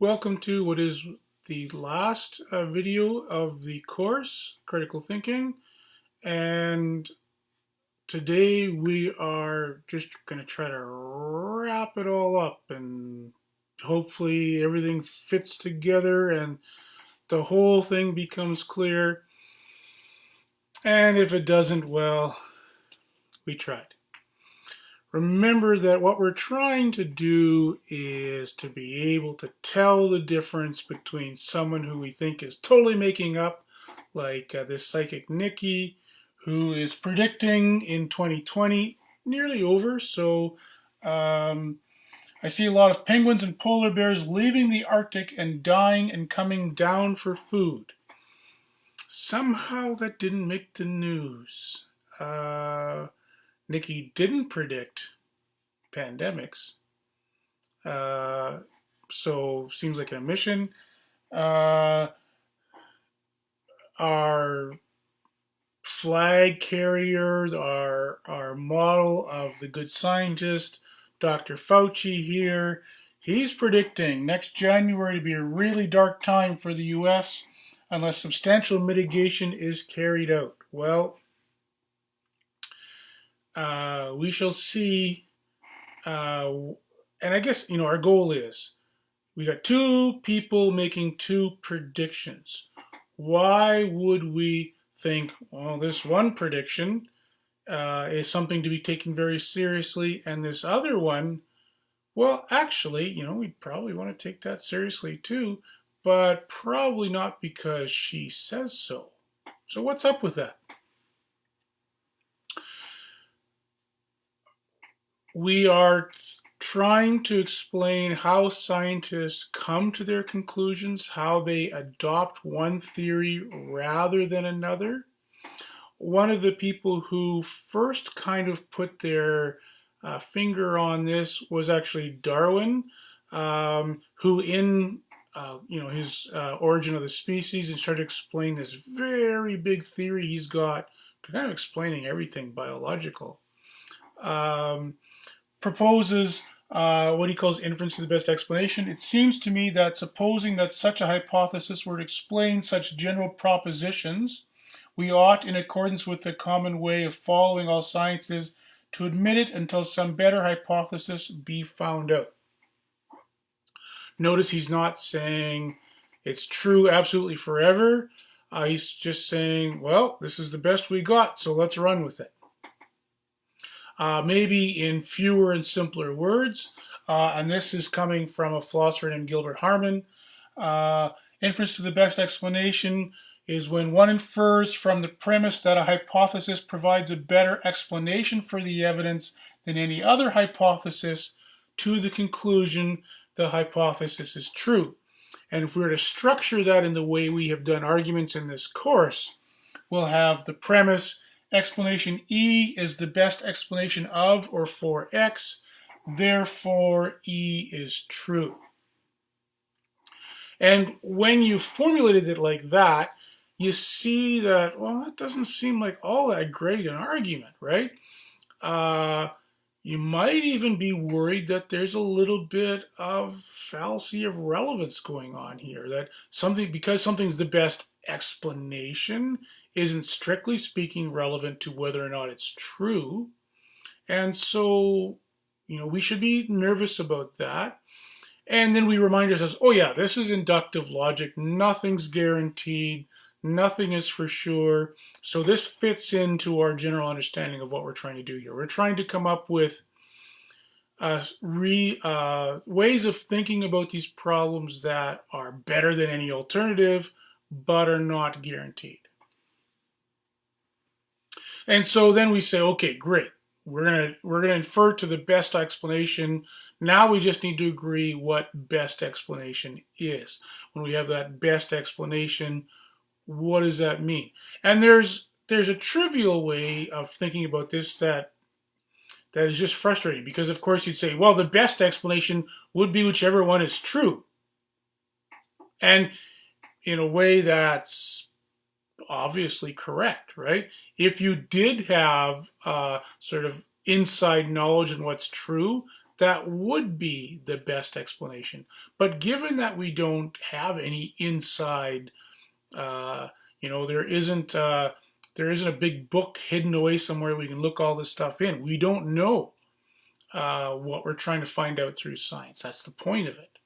Welcome to what is the last video of the course, Critical Thinking. And today we are just going to try to wrap it all up and hopefully everything fits together and the whole thing becomes clear. And if it doesn't, well, we tried. Remember that what we're trying to do is to be able to tell the difference between someone who we think is totally making up, like this psychic Nikki, who is predicting in 2020, nearly over. So I see a lot of penguins and polar bears leaving the Arctic and dying and coming down for food. Somehow that didn't make the news. Nikki didn't predict pandemics, so seems like an omission. Our flag carrier, our model of the good scientist, Dr. Fauci here, he's predicting next January to be a really dark time for the US unless substantial mitigation is carried out. Well, we shall see. And I guess, our goal is we got two people making two predictions. Why would we think, well, this one prediction is something to be taken very seriously, and this other one, well, actually, we probably want to take that seriously too, but probably not because she says so. So what's up with that? We are trying to explain how scientists come to their conclusions, how they adopt one theory rather than another. One of the people who first kind of put their finger on this was actually Darwin, who in his Origin of the Species, and started to explain this very big theory he's got, kind of explaining everything biological. Proposes what he calls inference to the best explanation. It seems to me that supposing that such a hypothesis were to explain such general propositions, we ought, in accordance with the common way of following all sciences, to admit it until some better hypothesis be found out. Notice he's not saying it's true absolutely forever. He's just saying, well, this is the best we got, so let's run with it. Maybe in fewer and simpler words, and this is coming from a philosopher named Gilbert Harman. Inference to the best explanation is when one infers from the premise that a hypothesis provides a better explanation for the evidence than any other hypothesis to the conclusion the hypothesis is true. And if we were to structure that in the way we have done arguments in this course, we'll have the premise: explanation E is the best explanation of or for X, therefore E is true. And when you formulated it like that, you see that, well, that doesn't seem like all that great an argument, right? You might even be worried that there's a little bit of fallacy of relevance going on here, that because something's the best explanation isn't strictly speaking relevant to whether or not it's true. And so, we should be nervous about that. And then we remind ourselves, oh yeah, this is inductive logic. Nothing's guaranteed. Nothing is for sure. So this fits into our general understanding of what we're trying to do here. We're trying to come up with ways of thinking about these problems that are better than any alternative, but are not guaranteed. And so then we say, okay, great. We're gonna infer to the best explanation. Now we just need to agree what best explanation is. When we have that best explanation, what does that mean? And there's a trivial way of thinking about this that is just frustrating, because of course you'd say, well, the best explanation would be whichever one is true. And in a way that's obviously correct, right? If you did have sort of inside knowledge on what's true, that would be the best explanation. But given that we don't have any inside, there isn't a big book hidden away somewhere we can look all this stuff in. We don't know what we're trying to find out through science. That's the point of it.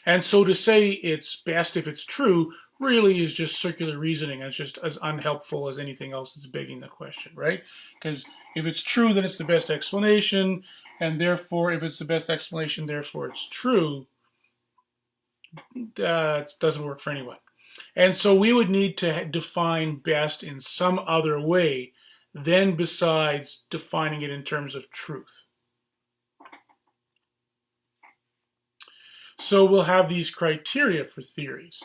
And so to say it's best if it's true really is just circular reasoning. It's just as unhelpful as anything else that's begging the question, right? Because if it's true, then it's the best explanation, and therefore, if it's the best explanation, therefore it's true. It doesn't work for anyone. And so we would need to define best in some other way than besides defining it in terms of truth. So we'll have these criteria for theories.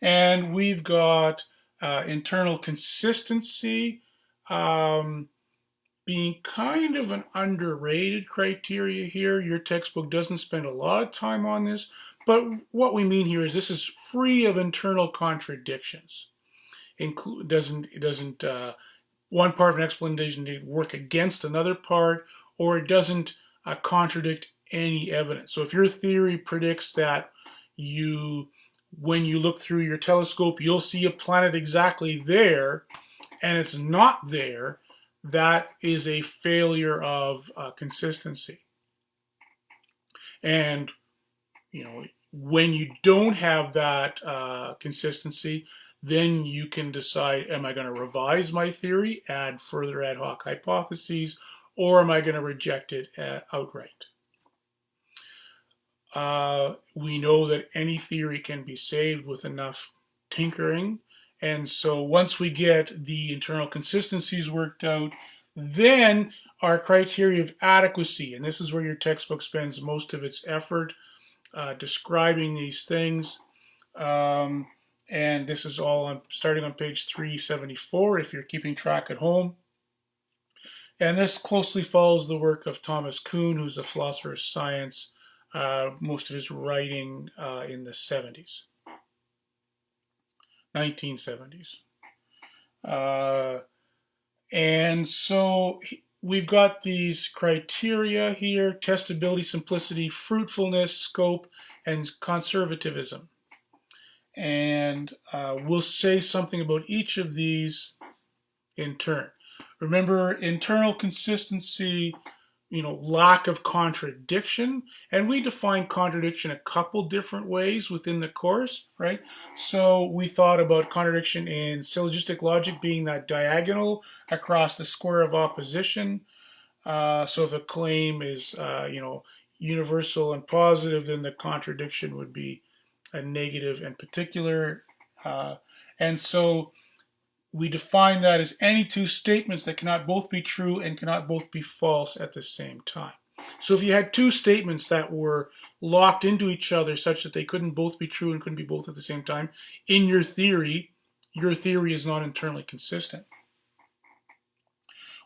And we've got internal consistency being kind of an underrated criteria here. Your textbook doesn't spend a lot of time on this, but what we mean here is this is free of internal contradictions. One part of an explanation work against another part, or it doesn't contradict any evidence. So if your theory predicts that when you look through your telescope, you'll see a planet exactly there, and it's not there, that is a failure of consistency. And, when you don't have that consistency, then you can decide, am I going to revise my theory, add further ad hoc hypotheses, or am I going to reject it outright? We know that any theory can be saved with enough tinkering. And so once we get the internal consistencies worked out, then our criteria of adequacy, and this is where your textbook spends most of its effort describing these things. And this is all starting on page 374 if you're keeping track at home. And this closely follows the work of Thomas Kuhn, who's a philosopher of science, most of his writing in the 1970s. And so we've got these criteria here: testability, simplicity, fruitfulness, scope, and conservativism. And we'll say something about each of these in turn. Remember, internal consistency, lack of contradiction. And we define contradiction a couple different ways within the course, right? So we thought about contradiction in syllogistic logic being that diagonal across the square of opposition. So if a claim is, universal and positive, then the contradiction would be a negative and particular. And so we define that as any two statements that cannot both be true and cannot both be false at the same time. So if you had two statements that were locked into each other such that they couldn't both be true and couldn't be both at the same time, in your theory is not internally consistent.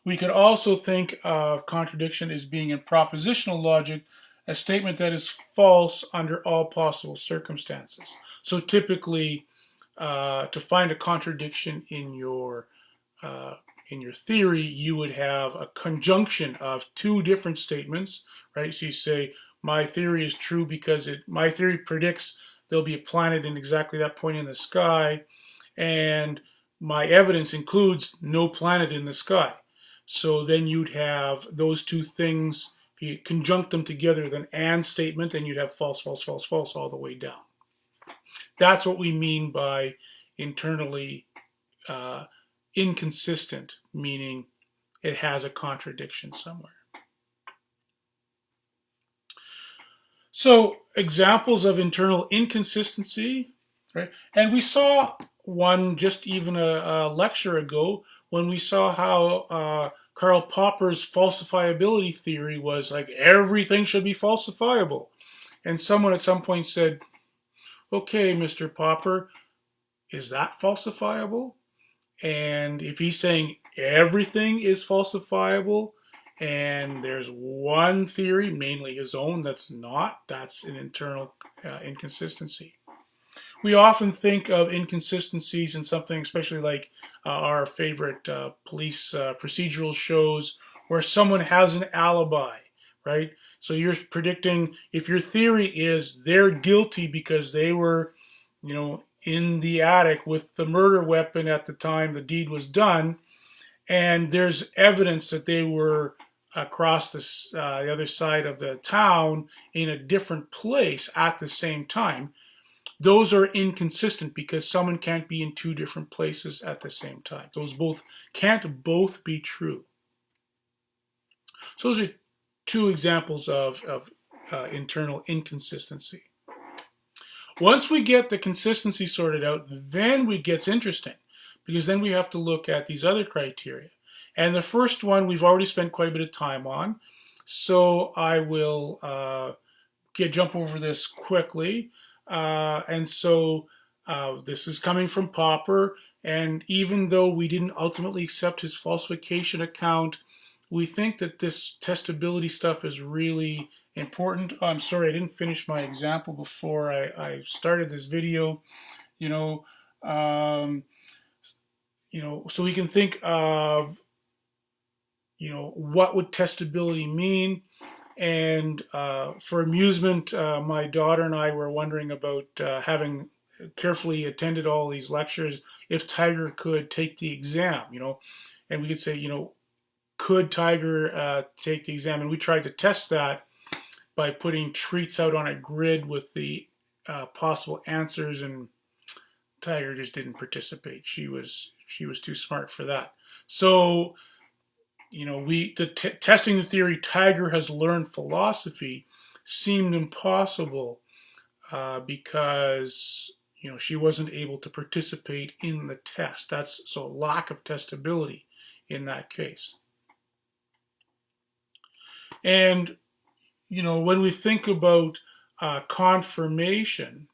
We could also think of contradiction as being in propositional logic, a statement that is false under all possible circumstances. So typically, to find a contradiction in your theory, you would have a conjunction of two different statements, right? So you say, my theory is true because my theory predicts there'll be a planet in exactly that point in the sky, and my evidence includes no planet in the sky. So then you'd have those two things, if you conjunct them together, then and statement, then you'd have false, false, false, false all the way down. That's what we mean by internally inconsistent, meaning it has a contradiction somewhere. So examples of internal inconsistency, right? And we saw one just even a lecture ago when we saw how Karl Popper's falsifiability theory was like everything should be falsifiable. And someone at some point said, okay, Mr. Popper, is that falsifiable? And if he's saying everything is falsifiable and there's one theory, mainly his own, that's not, that's an internal inconsistency. We often think of inconsistencies in something, especially like our favorite police procedural shows, where someone has an alibi, right? So you're predicting, if your theory is they're guilty because they were, in the attic with the murder weapon at the time the deed was done, and there's evidence that they were across the other side of the town in a different place at the same time, those are inconsistent because someone can't be in two different places at the same time. Those can't both be true. So those are two examples of internal inconsistency. Once we get the consistency sorted out, then it gets interesting, because then we have to look at these other criteria. And the first one we've already spent quite a bit of time on, so I will jump over this quickly. And so this is coming from Popper, and even though we didn't ultimately accept his falsification account, we think that this testability stuff is really important. Oh, I'm sorry, I didn't finish my example before I started this video. So we can think of, what would testability mean? And for amusement, my daughter and I were wondering about, having carefully attended all these lectures, if Tiger could take the exam, and we could say, could Tiger take the exam? And we tried to test that by putting treats out on a grid with the possible answers, and Tiger just didn't participate. She was too smart for that. So, testing the theory Tiger has learned philosophy seemed impossible because she wasn't able to participate in the test. That's so lack of testability in that case. And when we think about confirmation,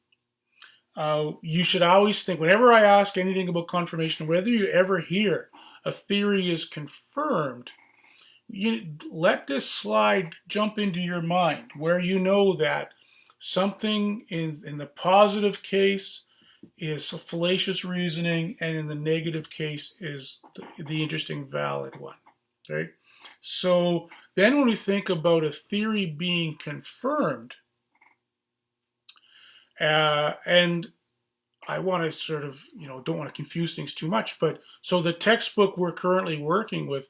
you should always think, whenever I ask anything about confirmation, whether you ever hear a theory is confirmed, let this slide jump into your mind, where you know that something in the positive case is fallacious reasoning, and in the negative case is the interesting valid one. Right? So then when we think about a theory being confirmed, and I want to sort of, don't want to confuse things too much, but so the textbook we're currently working with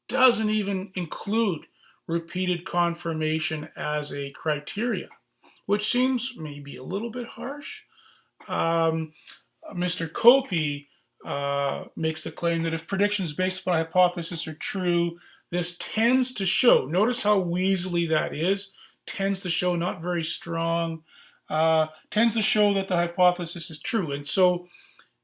doesn't even include repeated confirmation as a criteria, which seems maybe a little bit harsh. Mr. Copey makes the claim that if predictions based upon a hypothesis are true, this tends to show, notice how weaselly that is, tends to show, not very strong, tends to show that the hypothesis is true. And so,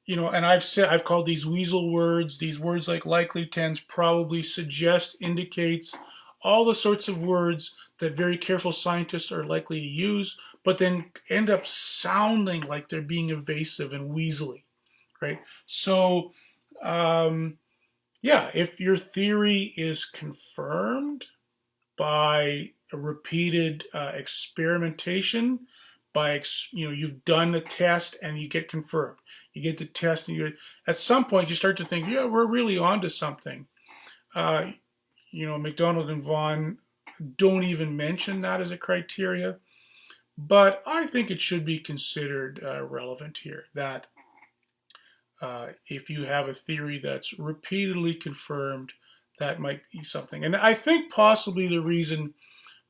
and I've called these weasel words, these words like likely, tends, probably, suggest, indicates, all the sorts of words that very careful scientists are likely to use, but then end up sounding like they're being evasive and weaselly, right? So, if your theory is confirmed by a repeated experimentation, you've done a test and you get confirmed. You get the test, and at some point you start to think, yeah, we're really onto something. McDonald and Vaughan don't even mention that as a criteria, but I think it should be considered relevant here, that if you have a theory that's repeatedly confirmed, that might be something. And I think possibly the reason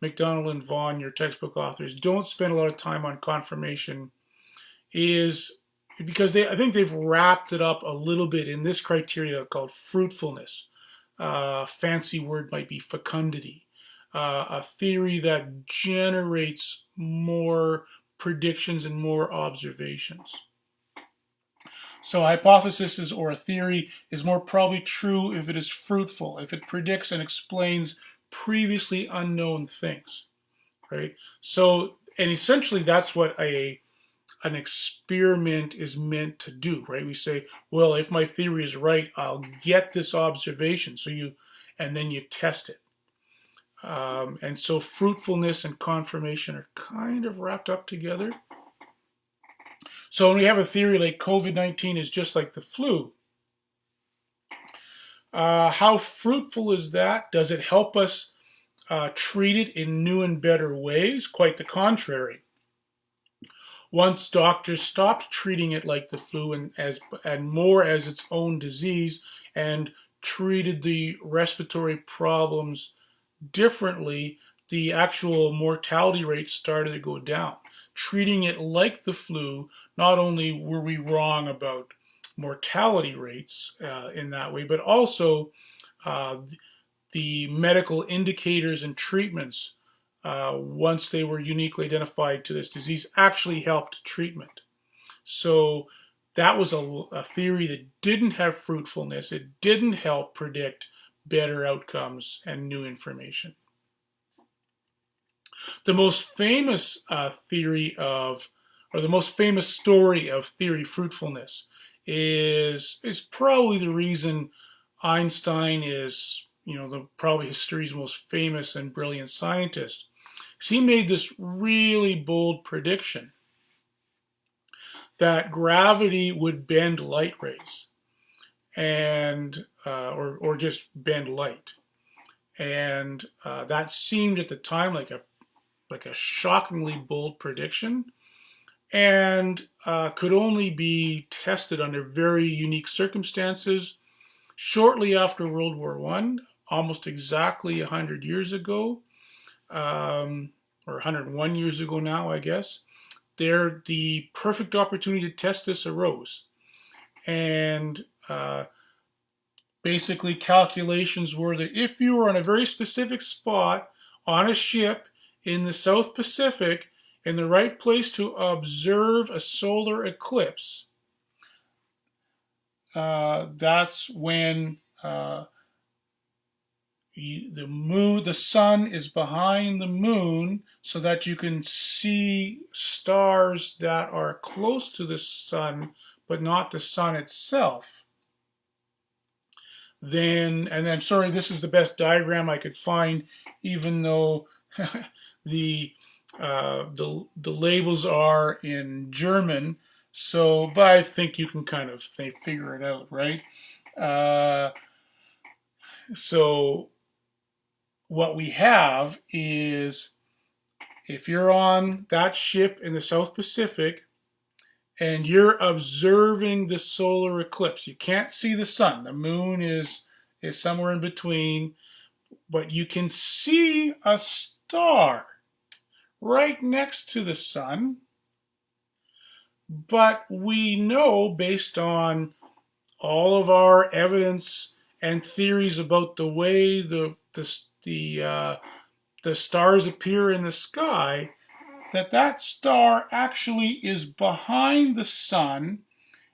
McDonald and Vaughan, your textbook authors, don't spend a lot of time on confirmation is because I think they've wrapped it up a little bit in this criteria called fruitfulness. Fancy word might be fecundity. A theory that generates more predictions and more observations. So a hypothesis or a theory is more probably true if it is fruitful, if it predicts and explains previously unknown things, right? So, and essentially that's what an experiment is meant to do, right? We say, well, if my theory is right, I'll get this observation. And then you test it. And so fruitfulness and confirmation are kind of wrapped up together. So when we have a theory like COVID-19 is just like the flu, how fruitful is that? Does it help us treat it in new and better ways. Quite the contrary. Once doctors stopped treating it like the flu and more as its own disease and treated the respiratory problems differently, the actual mortality rates started to go down. Treating it like the flu, not only were we wrong about mortality rates in that way, but also uh, the medical indicators and treatments, once they were uniquely identified to this disease, actually helped treatment. So that was a theory that didn't have fruitfulness. It didn't help predict better outcomes and new information. The most famous the most famous story of theory fruitfulness is probably the reason Einstein is, probably history's most famous and brilliant scientist. So he made this really bold prediction that gravity would bend light rays and or just bend light, and that seemed at the time like a shockingly bold prediction, and could only be tested under very unique circumstances. Shortly after World War I, almost exactly 100 years ago, or 101 years ago now, I guess, the perfect opportunity to test this arose. And basically, calculations were that if you were on a very specific spot on a ship in the South Pacific, in the right place to observe a solar eclipse, that's when the sun is behind the moon, so that you can see stars that are close to the sun, but not the sun itself. And I'm sorry, this is the best diagram I could find, even though the labels are in German. So, but I think you can kind of figure it out, right? So what we have is, if you're on that ship in the South Pacific and you're observing the solar eclipse, you can't see the sun. The moon is somewhere in between, but you can see a star right next to the sun. But we know, based on all of our evidence and theories about the way the stars appear in the sky, that star actually is behind the sun,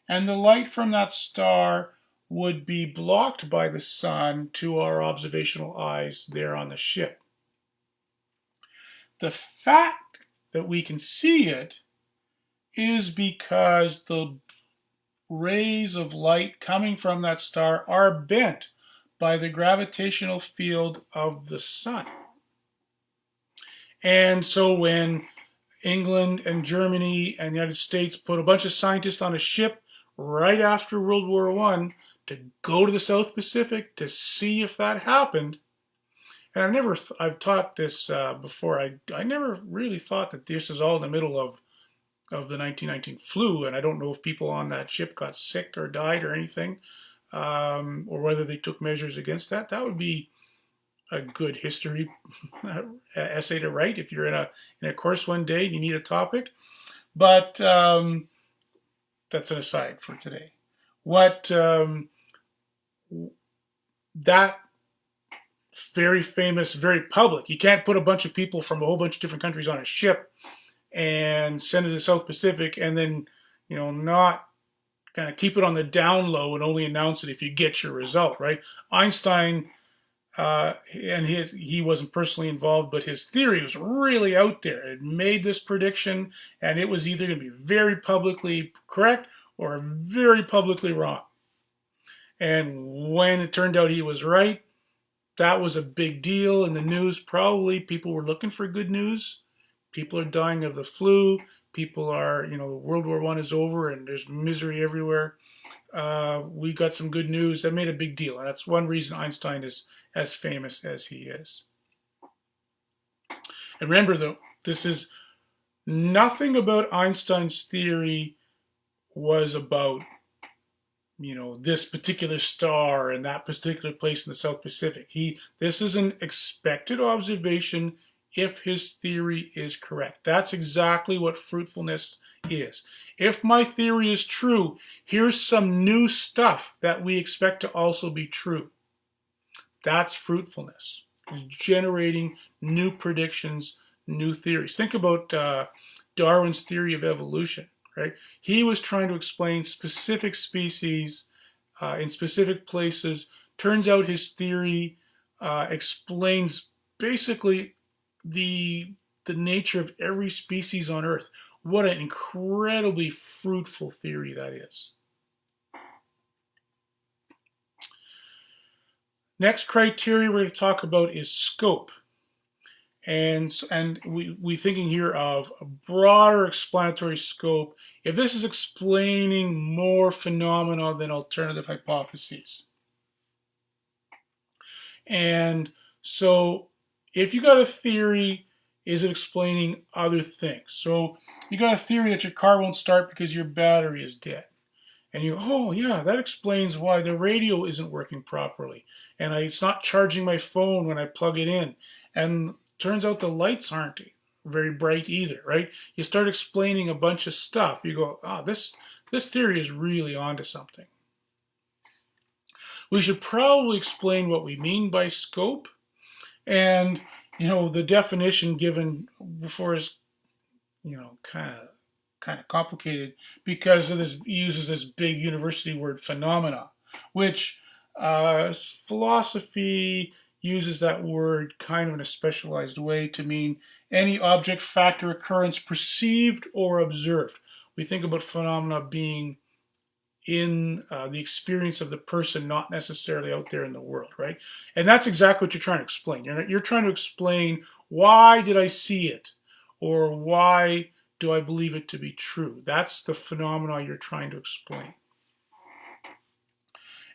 and the light from that star would be blocked by the sun to our observational eyes there on the ship. The fact that we can see it is because the rays of light coming from that star are bent by the gravitational field of the sun. And so when England and Germany and the United States put a bunch of scientists on a ship right after World War I to go to the South Pacific to see if that happened, and I've taught this before, I never really thought that this is all in the middle of the 1919 flu, and I don't know if people on that ship got sick or died or anything, or whether they took measures against that. That would be a good history essay to write if you're in a course one day and you need a topic. But that's an aside for today. That very famous, very public. You can't put a bunch of people from a whole bunch of different countries on a ship and send it to the South Pacific and then, not kind of keep it on the down low and only announce it if you get your result, right? Einstein, and he wasn't personally involved, but his theory was really out there. It made this prediction, and it was either going to be very publicly correct or very publicly wrong. And when it turned out he was right, that was a big deal in the news. Probably people were looking for good news. People are dying of the flu. People are, World War I is over and there's misery everywhere. We got some good news. That made a big deal. And that's one reason Einstein is as famous as he is. And remember, though, this is nothing about Einstein's theory was about, this particular star and that particular place in the South Pacific. This is an expected observation if his theory is correct. That's exactly what fruitfulness is. If my theory is true, here's some new stuff that we expect to also be true. That's fruitfulness. Generating new predictions, new theories. Think about Darwin's theory of evolution, right? He was trying to explain specific species in specific places. Turns out his theory explains basically the nature of every species on Earth. What an incredibly fruitful theory that is. Next criteria we're going to talk about is scope. And we thinking here of a broader explanatory scope. If this is explaining more phenomena than alternative hypotheses. And so if you got a theory, is it explaining other things? So you got a theory that your car won't start because your battery is dead. And you, oh yeah, that explains why the radio isn't working properly. And it's not charging my phone when I plug it in. And turns out the lights aren't very bright either, right? You start explaining a bunch of stuff. You go, this theory is really onto something. We should probably explain what we mean by scope. And, the definition given before is, kind of complicated because it uses this big university word phenomena, which philosophy uses that word kind of in a specialized way to mean any object, fact, or occurrence perceived or observed. We think about phenomena being in the experience of the person, not necessarily out there in the world, right? And that's exactly what you're trying to explain. You're trying to explain, why did I see it? Or why do I believe it to be true? That's the phenomena you're trying to explain.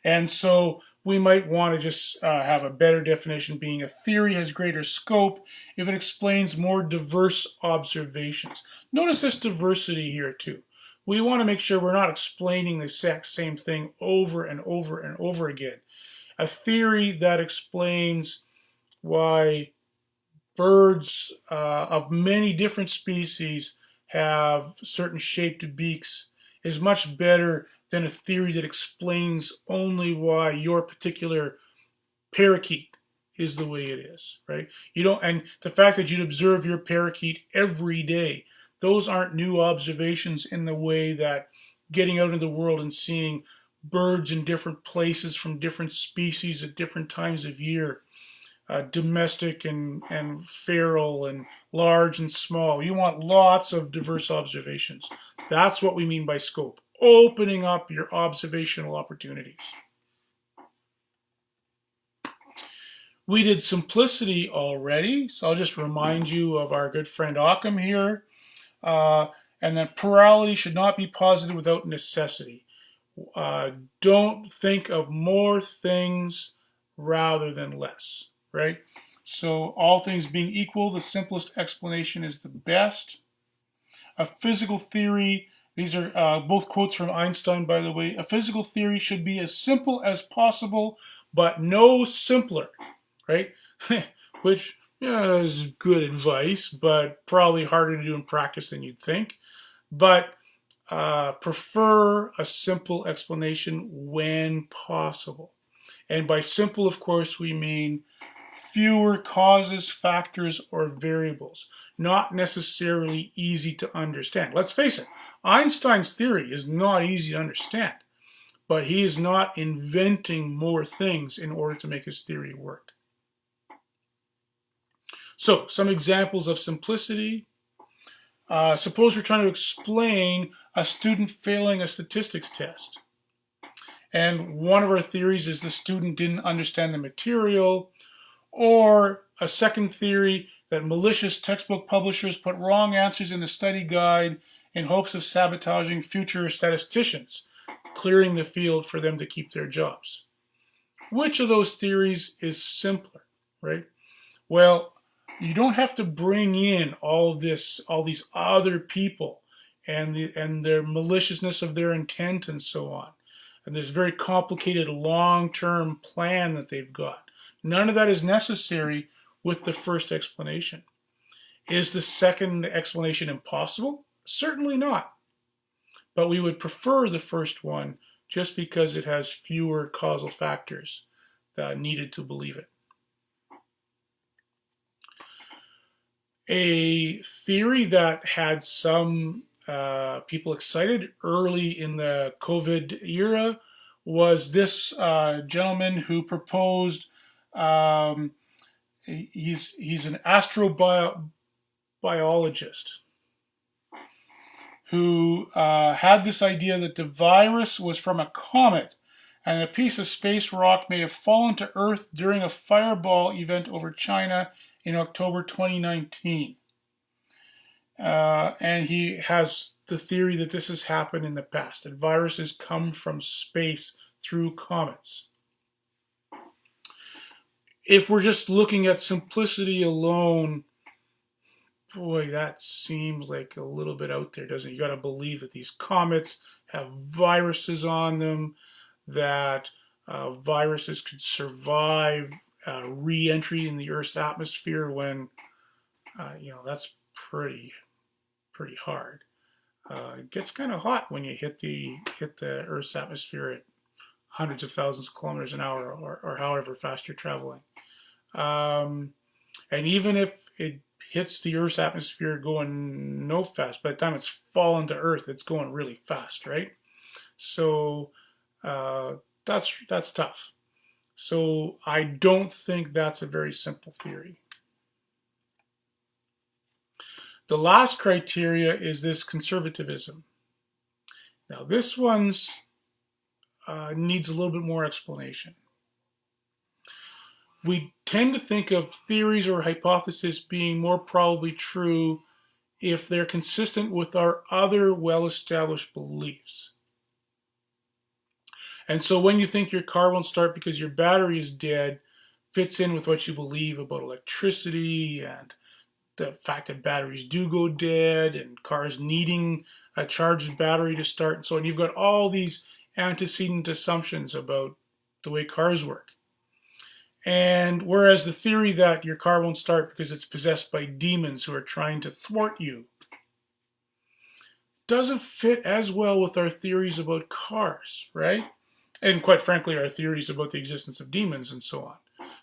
And so we might want to just have a better definition being a theory has greater scope if it explains more diverse observations. Notice this diversity here too. We want to make sure we're not explaining the exact same thing over and over and over again. A theory that explains why birds of many different species have certain shaped beaks is much better than a theory that explains only why your particular parakeet is the way it is, right? And the fact that you'd observe your parakeet every day, those aren't new observations in the way that getting out into the world and seeing birds in different places from different species at different times of year, domestic and feral and large and small. You want lots of diverse observations. That's what we mean by scope, opening up your observational opportunities. We did simplicity already, so I'll just remind you of our good friend Occam here. And that plurality should not be posited without necessity. Don't think of more things rather than less, right? So all things being equal, the simplest explanation is the best. A physical theory, these are both quotes from Einstein, by the way. A physical theory should be as simple as possible, but no simpler, right? Which is good advice, but probably harder to do in practice than you'd think. But prefer a simple explanation when possible. And by simple, of course, we mean fewer causes, factors, or variables. Not necessarily easy to understand. Let's face it, Einstein's theory is not easy to understand, but he is not inventing more things in order to make his theory work. So, some examples of simplicity. Suppose we're trying to explain a student failing a statistics test. And one of our theories is the student didn't understand the material, or a second theory that malicious textbook publishers put wrong answers in the study guide in hopes of sabotaging future statisticians, clearing the field for them to keep their jobs. Which of those theories is simpler, right? Well, You don't have to bring in all these other people and their maliciousness of their intent and so on. And this very complicated long-term plan that they've got. None of that is necessary with the first explanation. Is the second explanation impossible? Certainly not. But we would prefer the first one just because it has fewer causal factors that needed to believe it. A theory that had some people excited early in the COVID era was this gentleman who proposed, he's an astrobiologist who had this idea that the virus was from a comet and a piece of space rock may have fallen to Earth during a fireball event over China in October 2019. And he has the theory that this has happened in the past, that viruses come from space through comets. If we're just looking at simplicity alone, boy, that seems like a little bit out there, doesn't it? You got to believe that these comets have viruses on them, that viruses could survive re-entry in the Earth's atmosphere when, that's pretty hard. It gets kind of hot when you hit the Earth's atmosphere at hundreds of thousands of kilometers an hour, or however fast you're traveling. And even if it hits the Earth's atmosphere going no fast, by the time it's fallen to Earth, it's going really fast, right? So that's tough. So I don't think that's a very simple theory. The last criteria is this conservativism. Now this one's needs a little bit more explanation. We tend to think of theories or hypotheses being more probably true if they're consistent with our other well-established beliefs. And so when you think your car won't start because your battery is dead, fits in with what you believe about electricity and the fact that batteries do go dead and cars needing a charged battery to start and so on. You've got all these antecedent assumptions about the way cars work. And whereas the theory that your car won't start because it's possessed by demons who are trying to thwart you doesn't fit as well with our theories about cars, right? And quite frankly, our theories about the existence of demons and so on.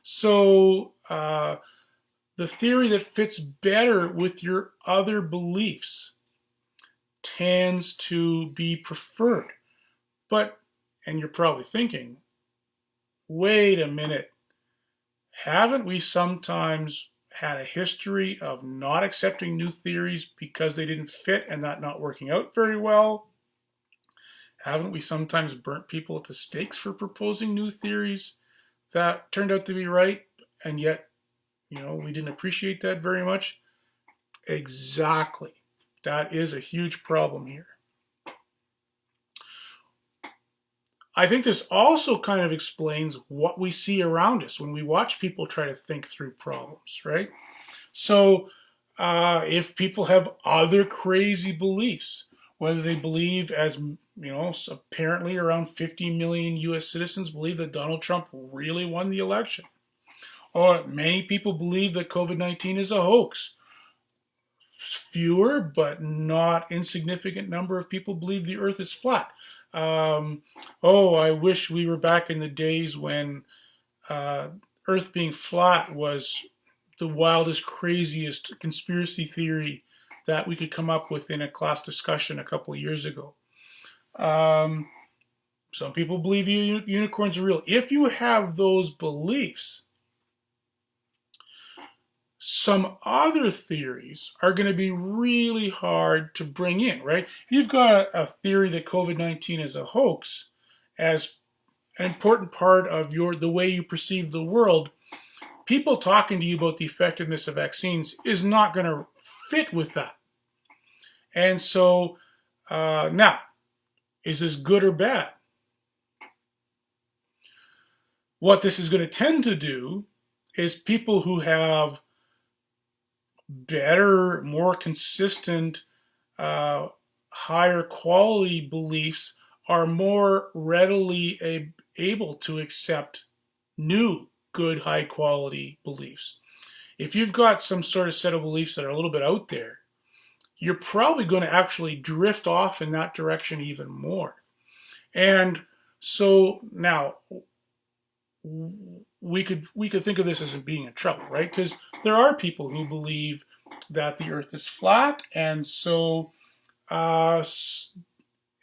So the theory that fits better with your other beliefs tends to be preferred. But, and you're probably thinking, wait a minute, haven't we sometimes had a history of not accepting new theories because they didn't fit and that not working out very well? Haven't we sometimes burnt people at the stakes for proposing new theories that turned out to be right, and yet, we didn't appreciate that very much? Exactly. That is a huge problem here. I think this also kind of explains what we see around us when we watch people try to think through problems, right? So if people have other crazy beliefs, whether they believe, as apparently around 50 million US citizens believe that Donald Trump really won the election, or many people believe that COVID-19 is a hoax. Fewer, but not insignificant number of people believe the Earth is flat. I wish we were back in the days when Earth being flat was the wildest, craziest conspiracy theory that we could come up with in a class discussion a couple of years ago. Some people believe unicorns are real. If you have those beliefs, some other theories are going to be really hard to bring in, right? If you've got a theory that COVID-19 is a hoax as an important part of the way you perceive the world, people talking to you about the effectiveness of vaccines is not going to fit with that. And so, now, is this good or bad? What this is going to tend to do is people who have better, more consistent, higher quality beliefs are more readily able to accept new, good, high quality beliefs. If you've got some sort of set of beliefs that are a little bit out there, you're probably going to actually drift off in that direction even more. And so now we could think of this as being in trouble, right? Because there are people who believe that the Earth is flat, and so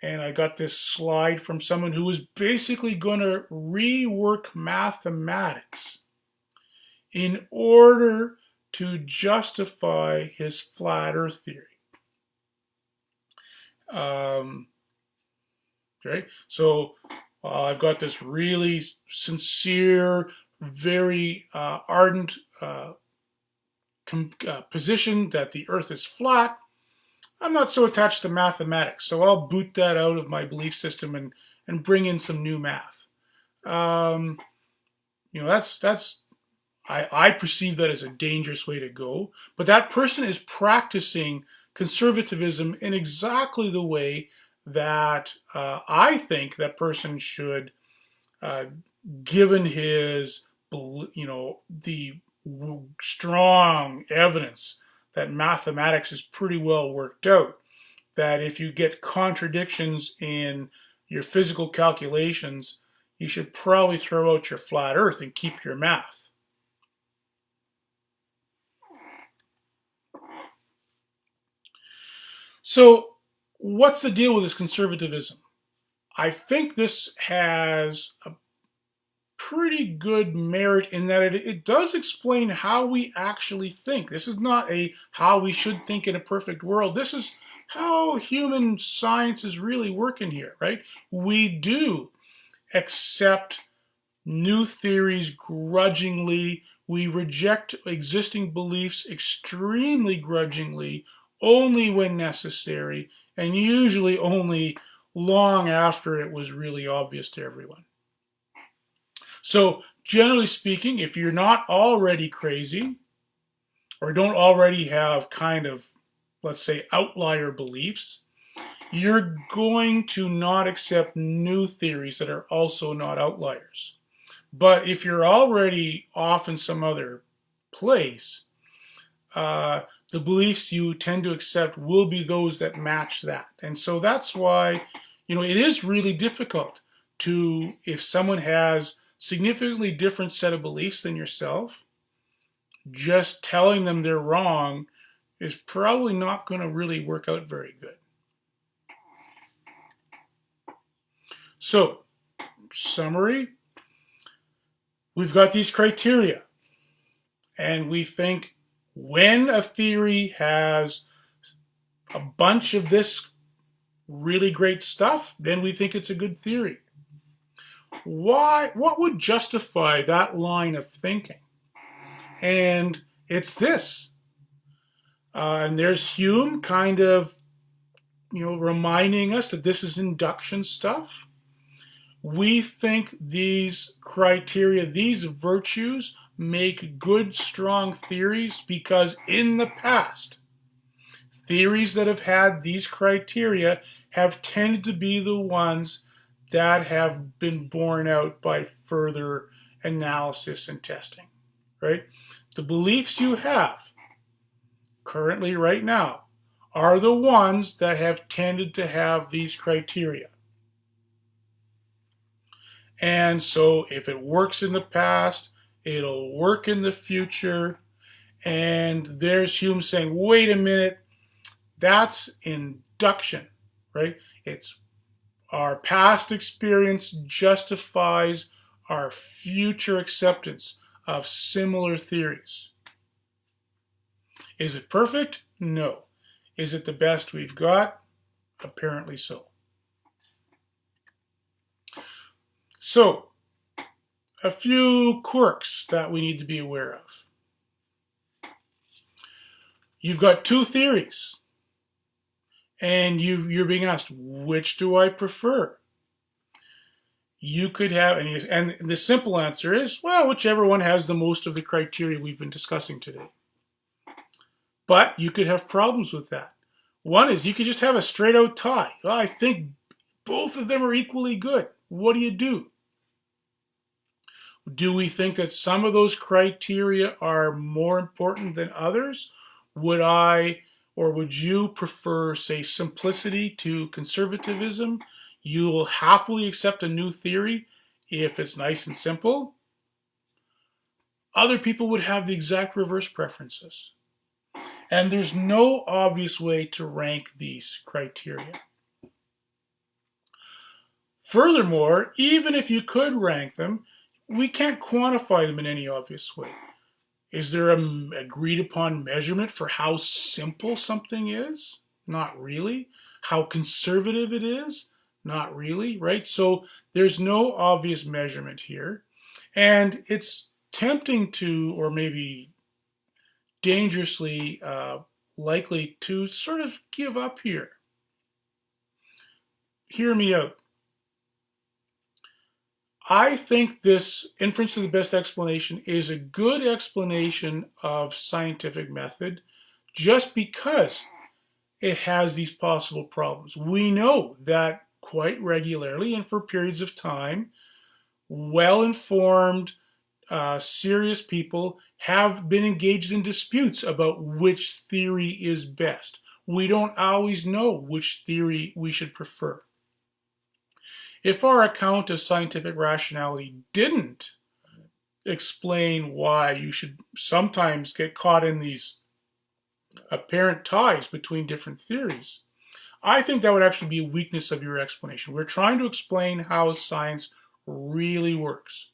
and I got this slide from someone who was basically going to rework mathematics in order to justify his flat Earth theory. Okay, so I've got this really sincere, very ardent position that the Earth is flat. I'm not so attached to mathematics, so I'll boot that out of my belief system and bring in some new math. I perceive that as a dangerous way to go, but that person is practicing conservatism in exactly the way that I think that person should, given his, the strong evidence that mathematics is pretty well worked out, that if you get contradictions in your physical calculations, you should probably throw out your flat Earth and keep your math. So, what's the deal with this conservatism? I think this has a pretty good merit in that it does explain how we actually think. This is not a how we should think in a perfect world. This is how human science is really working here, right? We do accept new theories grudgingly. We reject existing beliefs extremely grudgingly, only when necessary, and usually only long after it was really obvious to everyone. So, generally speaking, if you're not already crazy, or don't already have kind of, let's say, outlier beliefs, you're going to not accept new theories that are also not outliers. But if you're already off in some other place, the beliefs you tend to accept will be those that match that. And so that's why, it is really difficult to, if someone has significantly different set of beliefs than yourself, just telling them they're wrong is probably not going to really work out very good. So, summary, we've got these criteria, and we think when a theory has a bunch of this really great stuff, then we think it's a good theory. Why? What would justify that line of thinking? And it's this. And there's Hume kind of, reminding us that this is induction stuff. We think these criteria, these virtues, make good, strong theories because in the past, theories that have had these criteria have tended to be the ones that have been borne out by further analysis and testing, right? The beliefs you have currently right now are the ones that have tended to have these criteria. And so if it works in the past, it'll work in the future. And there's Hume saying, wait a minute, that's induction, right? It's our past experience justifies our future acceptance of similar theories. Is it perfect? No. Is it the best we've got? Apparently so. So, a few quirks that we need to be aware of. You've got two theories, and you're being asked, which do I prefer? You could have, and the simple answer is, well, whichever one has the most of the criteria we've been discussing today. But you could have problems with that. One is you could just have a straight out tie. Well, I think both of them are equally good. What do you do? Do we think that some of those criteria are more important than others? Would I or would you prefer, say, simplicity to conservatism? You will happily accept a new theory if it's nice and simple. Other people would have the exact reverse preferences. And there's no obvious way to rank these criteria. Furthermore, even if you could rank them, we can't quantify them in any obvious way. Is there an agreed upon measurement for how simple something is? Not really. How conservative it is? Not really, right? So there's no obvious measurement here. And it's tempting to, or maybe dangerously likely to sort of give up here. Hear me out. I think this inference to the best explanation is a good explanation of scientific method just because it has these possible problems. We know that quite regularly and for periods of time, well-informed, serious people have been engaged in disputes about which theory is best. We don't always know which theory we should prefer. If our account of scientific rationality didn't explain why you should sometimes get caught in these apparent ties between different theories, I think that would actually be a weakness of your explanation. We're trying to explain how science really works.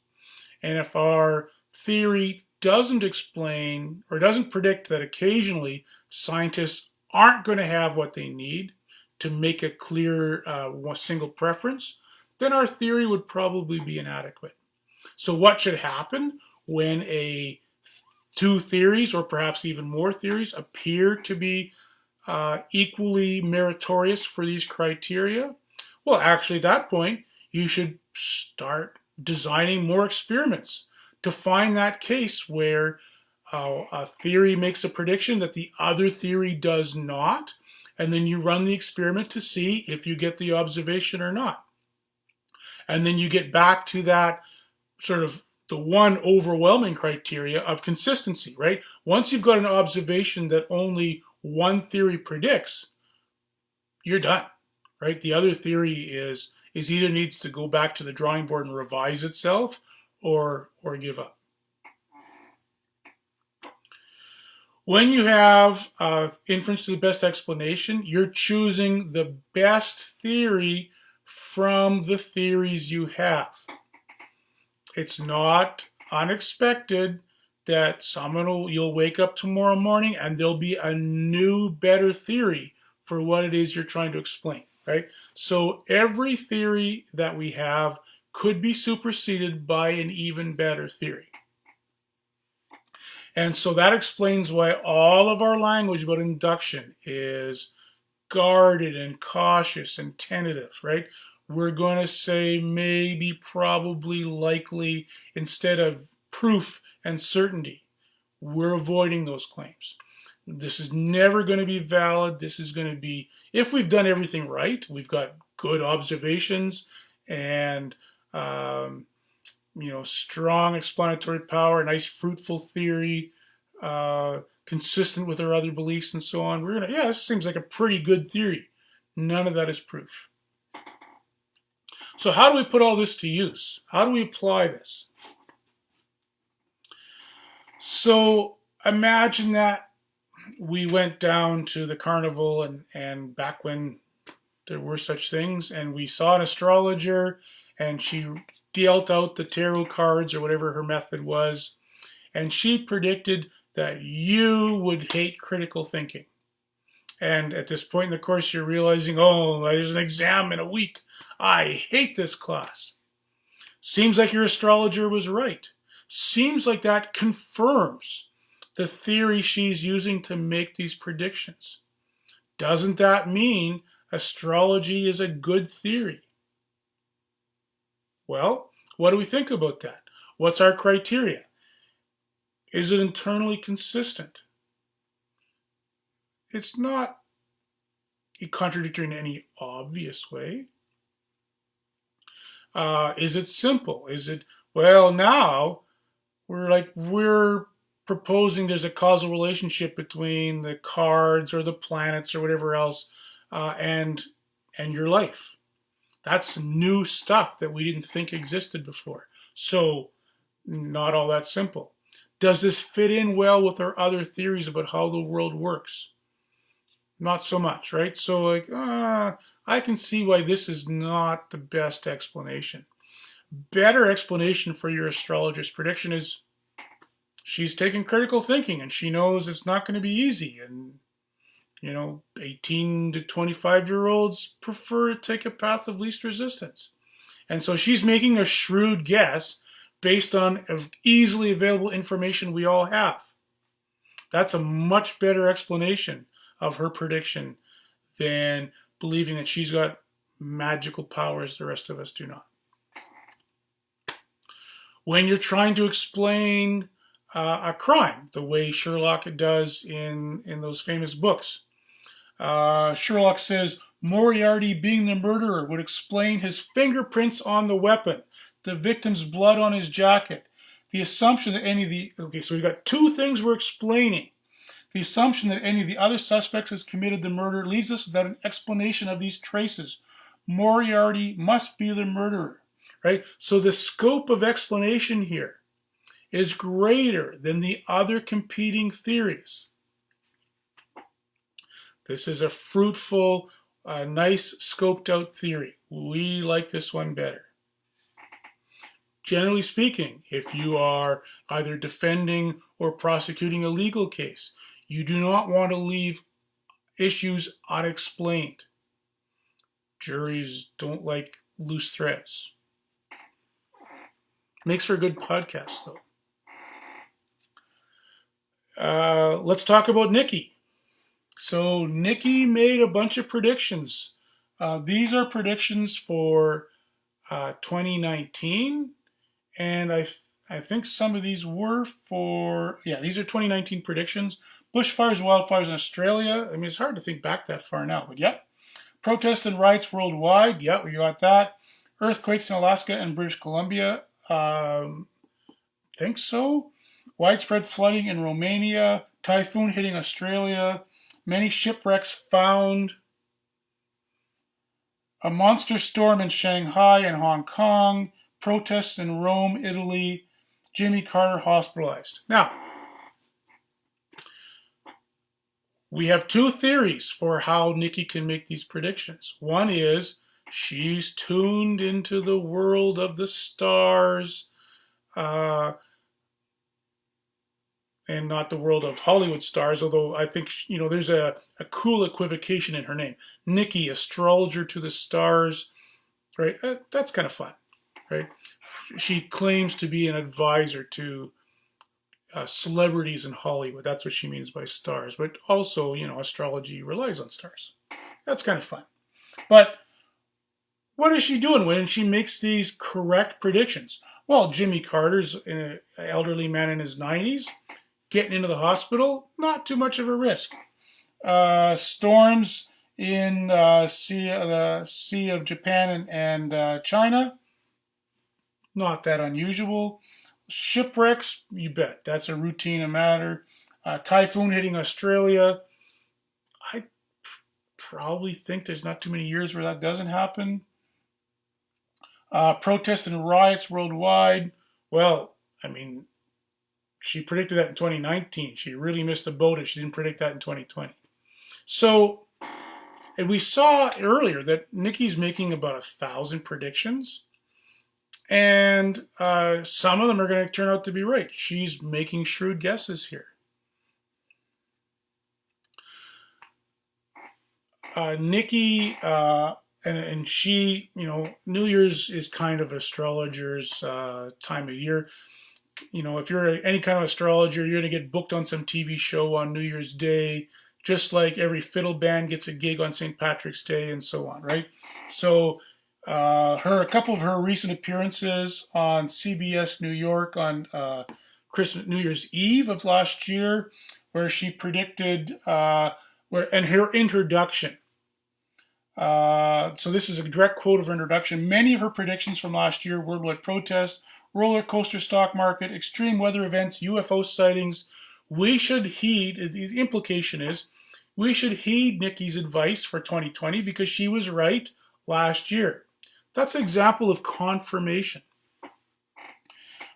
And if our theory doesn't explain or doesn't predict that occasionally scientists aren't going to have what they need to make a clear single preference, then our theory would probably be inadequate. So what should happen when two theories or perhaps even more theories appear to be equally meritorious for these criteria? Well, actually at that point, you should start designing more experiments to find that case where a theory makes a prediction that the other theory does not, and then you run the experiment to see if you get the observation or not. And then you get back to that sort of the one overwhelming criteria of consistency, right? Once you've got an observation that only one theory predicts, you're done, right? The other theory is either needs to go back to the drawing board and revise itself or give up. When you have inference to the best explanation, you're choosing the best theory from the theories you have. It's not unexpected that you'll wake up tomorrow morning and there'll be a new, better theory for what it is you're trying to explain, right? So every theory that we have could be superseded by an even better theory. And so that explains why all of our language about induction is guarded and cautious and tentative, right? We're going to say maybe, probably, likely, instead of proof and certainty. We're avoiding those claims. This is never going to be valid. This is going to be, if we've done everything right, we've got good observations and strong explanatory power, nice fruitful theory, consistent with our other beliefs and so on. This seems like a pretty good theory. None of that is proof. So how do we put all this to use? How do we apply this? So imagine that we went down to the carnival and back when there were such things, and we saw an astrologer and she dealt out the tarot cards or whatever her method was, and she predicted that you would hate critical thinking. And at this point in the course, you're realizing, oh, there's an exam in a week. I hate this class. Seems like your astrologer was right. Seems like that confirms the theory she's using to make these predictions. Doesn't that mean astrology is a good theory? Well, what do we think about that? What's our criteria? Is it internally consistent? it's not contradictory in any obvious way. Is it simple? Is it, well, now we're proposing there's a causal relationship between the cards or the planets or whatever else, and your life. That's new stuff that we didn't think existed before. So, not all that simple. Does this fit in well with our other theories about how the world works? Not so much, right? So, I can see why this is not the best explanation. Better explanation for your astrologer's prediction is she's taking critical thinking and she knows it's not going to be easy. And, 18 to 25-year-olds prefer to take a path of least resistance. And so she's making a shrewd guess based on easily available information we all have. That's a much better explanation of her prediction than believing that she's got magical powers the rest of us do not. When you're trying to explain a crime, the way Sherlock does in those famous books, Sherlock says Moriarty being the murderer would explain his fingerprints on the weapon, the victim's blood on his jacket, the assumption that any of the... Okay, so we've got two things we're explaining. The assumption that any of the other suspects has committed the murder leaves us without an explanation of these traces. Moriarty must be the murderer, right? So the scope of explanation here is greater than the other competing theories. This is a fruitful, nice, scoped out theory. We like this one better. Generally speaking, if you are either defending or prosecuting a legal case, you do not want to leave issues unexplained. Juries don't like loose threads. Makes for a good podcast, though. Let's talk about Nikki. So Nikki made a bunch of predictions. These are predictions for 2019, and I think some of these were for, these are 2019 predictions. Bushfires, wildfires in Australia. I mean, it's hard to think back that far now, but yeah. Protests and riots worldwide. Yeah, we got that. Earthquakes in Alaska and British Columbia. Think so. Widespread flooding in Romania. Typhoon hitting Australia. Many shipwrecks found. A monster storm in Shanghai and Hong Kong. Protests in Rome, Italy. Jimmy Carter hospitalized. Now, we have two theories for how Nikki can make these predictions. One is she's tuned into the world of the stars, and not the world of Hollywood stars, although I think, there's a cool equivocation in her name. Nikki, astrologer to the stars, right? That's kind of fun, right? She claims to be an advisor to celebrities in Hollywood. That's what she means by stars. But also, astrology relies on stars. That's kind of fun. But what is she doing when she makes these correct predictions? Well, Jimmy Carter's an elderly man in his 90s. Getting into the hospital, not too much of a risk. Storms in the Sea of Japan and China, not that unusual. Shipwrecks, you bet, that's a routine matter. Typhoon hitting Australia, I probably think there's not too many years where that doesn't happen. Protests and riots worldwide, well, I mean, she predicted that in 2019. She really missed the boat if she didn't predict that in 2020. So, and we saw earlier that Nikki's making about 1,000 predictions. And some of them are going to turn out to be right. She's making shrewd guesses here. Nikki, and she, New Year's is kind of astrologers' time of year. If you're any kind of astrologer, you're going to get booked on some TV show on New Year's Day, just like every fiddle band gets a gig on St. Patrick's Day and so on, right? So a couple of her recent appearances on CBS New York on New Year's Eve of last year, where she predicted and her introduction. So this is a direct quote of her introduction. Many of her predictions from last year, worldwide protests, roller coaster stock market, extreme weather events, UFO sightings, we should heed, the implication is, we should heed Nikki's advice for 2020 because she was right last year. That's an example of confirmation.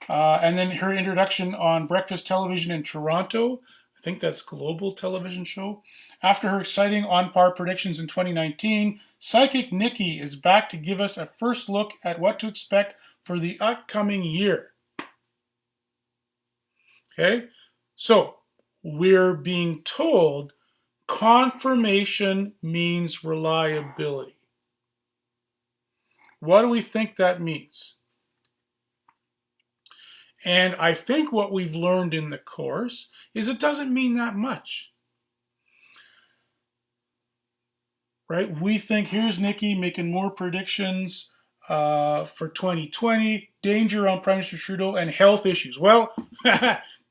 And then her introduction on breakfast television in Toronto, I think that's global television show. After her exciting on-par predictions in 2019, Psychic Nikki is back to give us a first look at what to expect for the upcoming year. Okay, so we're being told confirmation means reliability. What do we think that means? And I think what we've learned in the course is it doesn't mean that much. Right? We think here's Nikki making more predictions for 2020, danger on Prime Minister Trudeau, and health issues. Well,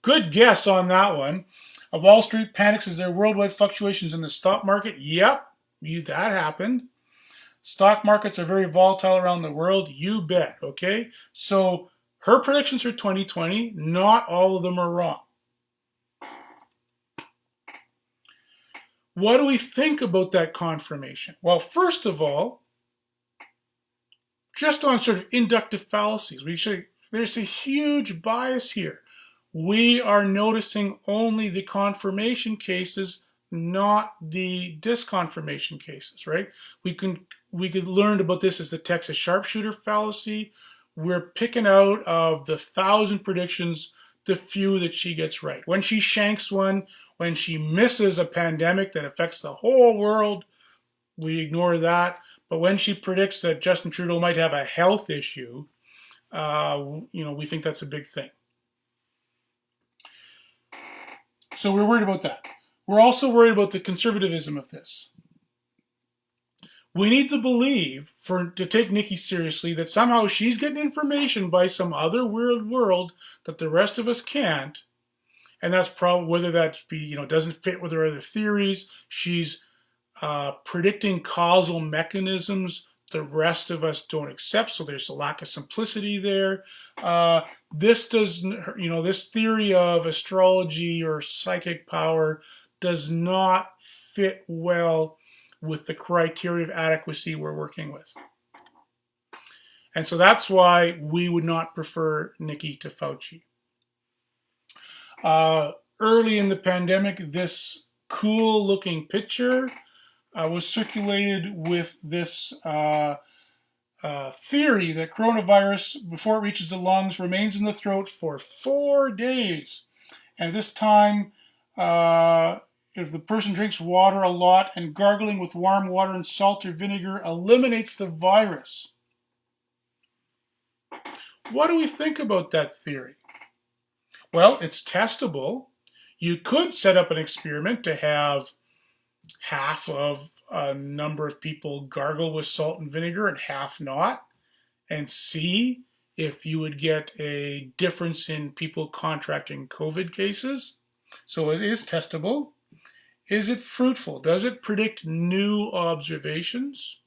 good guess on that one. Wall Street panics as there are worldwide fluctuations in the stock market. Yep, that happened. Stock markets are very volatile around the world. You bet, okay? So her predictions for 2020, not all of them are wrong. What do we think about that confirmation? Well, first of all, just on sort of inductive fallacies, there's a huge bias here. We are noticing only the confirmation cases, not the disconfirmation cases, right? We could learn about this as the Texas sharpshooter fallacy. We're picking out of the 1,000 predictions the few that she gets right. When she shanks one, when she misses a pandemic that affects the whole world, we ignore that. But when she predicts that Justin Trudeau might have a health issue, we think that's a big thing. So we're worried about that. We're also worried about the conservatism of this. We need to believe, to take Nikki seriously, that somehow she's getting information by some other weird world that the rest of us can't. And that's probably, whether that be, doesn't fit with her other theories. She's predicting causal mechanisms the rest of us don't accept, so there's a lack of simplicity there. This theory of astrology or psychic power does not fit well with the criteria of adequacy we're working with. And so that's why we would not prefer Nikki to Fauci. Early in the pandemic, this cool looking picture was circulated with this theory that coronavirus, before it reaches the lungs, remains in the throat for 4 days. And this time, if the person drinks water a lot and gargling with warm water and salt or vinegar eliminates the virus. What do we think about that theory? Well, it's testable. You could set up an experiment to have half of a number of people gargle with salt and vinegar and half not, and see if you would get a difference in people contracting COVID cases. So it is testable. Is it fruitful? Does it predict new observations?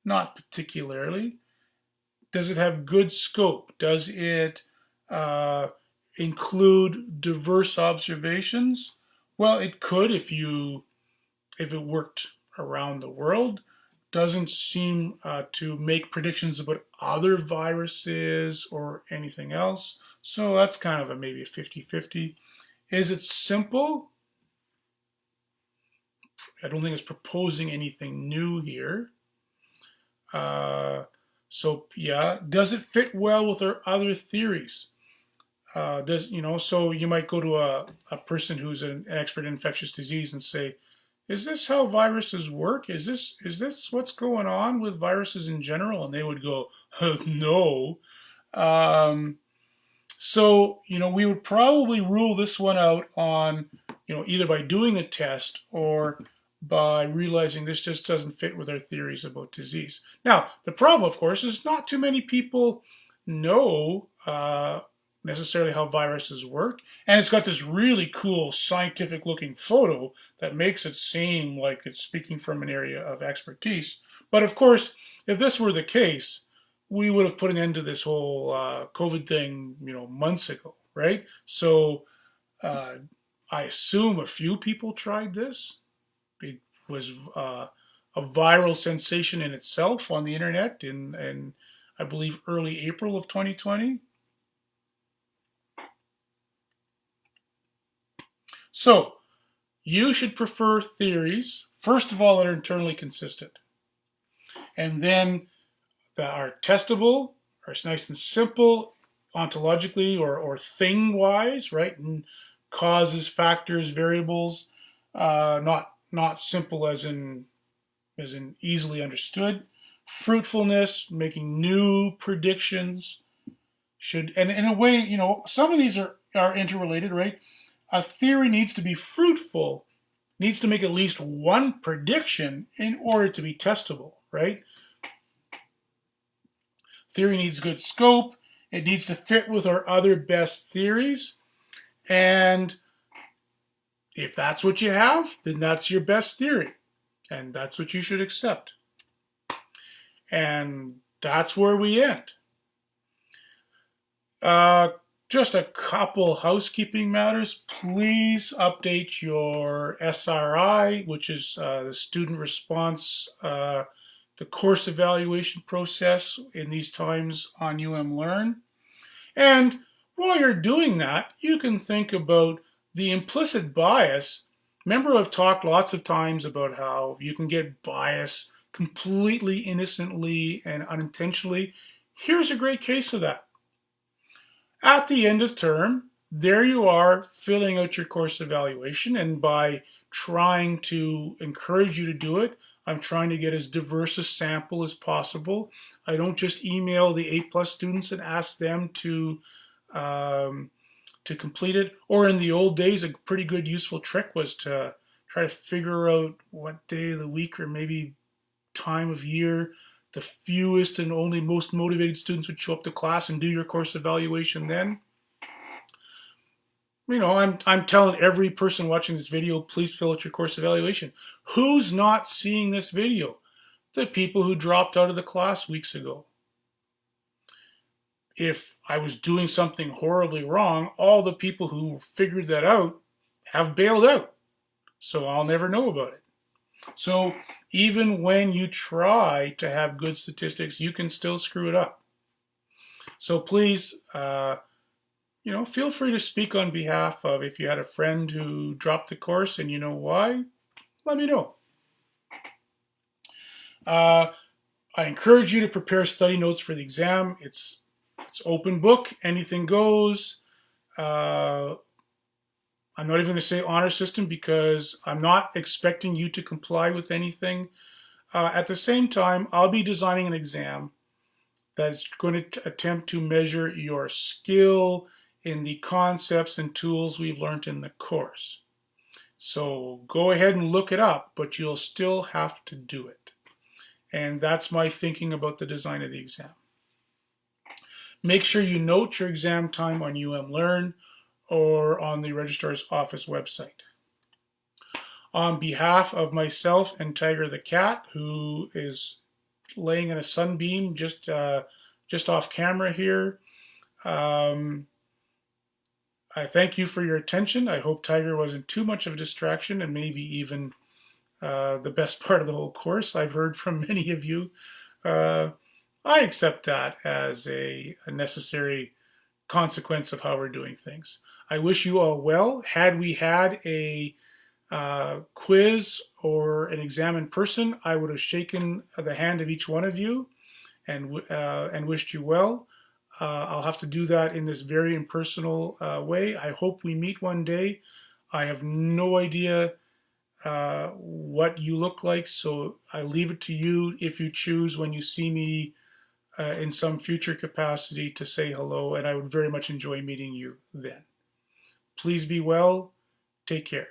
Not particularly. Does it have good scope? Does it include diverse observations? Well, it could if it worked around the world. Doesn't seem to make predictions about other viruses or anything else. So that's kind of maybe a 50-50. Is it simple? I don't think it's proposing anything new here. So does it fit well with our other theories? So you might go to a person who's an expert in infectious disease and say, is this how viruses work? Is this what's going on with viruses in general? And they would go, no. So we would probably rule this one out on, either by doing a test or by realizing this just doesn't fit with our theories about disease. Now, the problem, of course, is not too many people know that necessarily how viruses work. And it's got this really cool scientific looking photo that makes it seem like it's speaking from an area of expertise. But of course, if this were the case, we would have put an end to this whole COVID thing, months ago, right? So I assume a few people tried this. It was a viral sensation in itself on the internet in I believe, early April of 2020. So, you should prefer theories, first of all, that are internally consistent. And then that are testable, are nice and simple, ontologically or thing-wise, right? And causes, factors, variables, not simple as in easily understood. Fruitfulness, making new predictions, and in a way, some of these are interrelated, right? A theory needs to be fruitful, needs to make at least one prediction in order to be testable, right? Theory needs good scope. It needs to fit with our other best theories. And if that's what you have, then that's your best theory. And that's what you should accept. And that's where we end. Just a couple housekeeping matters. Please update your SRI, which is the student response, the course evaluation process in these times on Learn. And while you're doing that, you can think about the implicit bias. Remember, I've talked lots of times about how you can get bias completely innocently and unintentionally. Here's a great case of that. At the end of term, there you are filling out your course evaluation, and by trying to encourage you to do it, I'm trying to get as diverse a sample as possible. I don't just email the A+ students and ask them to complete it. Or in the old days, a pretty good useful trick was to try to figure out what day of the week or maybe time of year the fewest and only most motivated students would show up to class and do your course evaluation then. I'm telling every person watching this video, please fill out your course evaluation. Who's not seeing this video? The people who dropped out of the class weeks ago. If I was doing something horribly wrong, all the people who figured that out have bailed out. So I'll never know about it. So even when you try to have good statistics, you can still screw it up. So please, feel free to speak on behalf of, if you had a friend who dropped the course and you know why, let me know. I encourage you to prepare study notes for the exam. It's open book, anything goes. I'm not even going to say honor system because I'm not expecting you to comply with anything. At the same time, I'll be designing an exam that's going to attempt to measure your skill in the concepts and tools we've learned in the course. So go ahead and look it up, but you'll still have to do it. And that's my thinking about the design of the exam. Make sure you note your exam time on Learn or on the Registrar's Office website. On behalf of myself and Tiger the cat, who is laying in a sunbeam just off camera here, I thank you for your attention. I hope Tiger wasn't too much of a distraction and maybe even the best part of the whole course. I've heard from many of you. I accept that as a necessary consequence of how we're doing things. I wish you all well. Had we had a quiz or an exam in person, I would have shaken the hand of each one of you and wished you well. I'll have to do that in this very impersonal way. I hope we meet one day. I have no idea what you look like, so I leave it to you if you choose when you see me in some future capacity to say hello, and I would very much enjoy meeting you then. Please be well. Take care.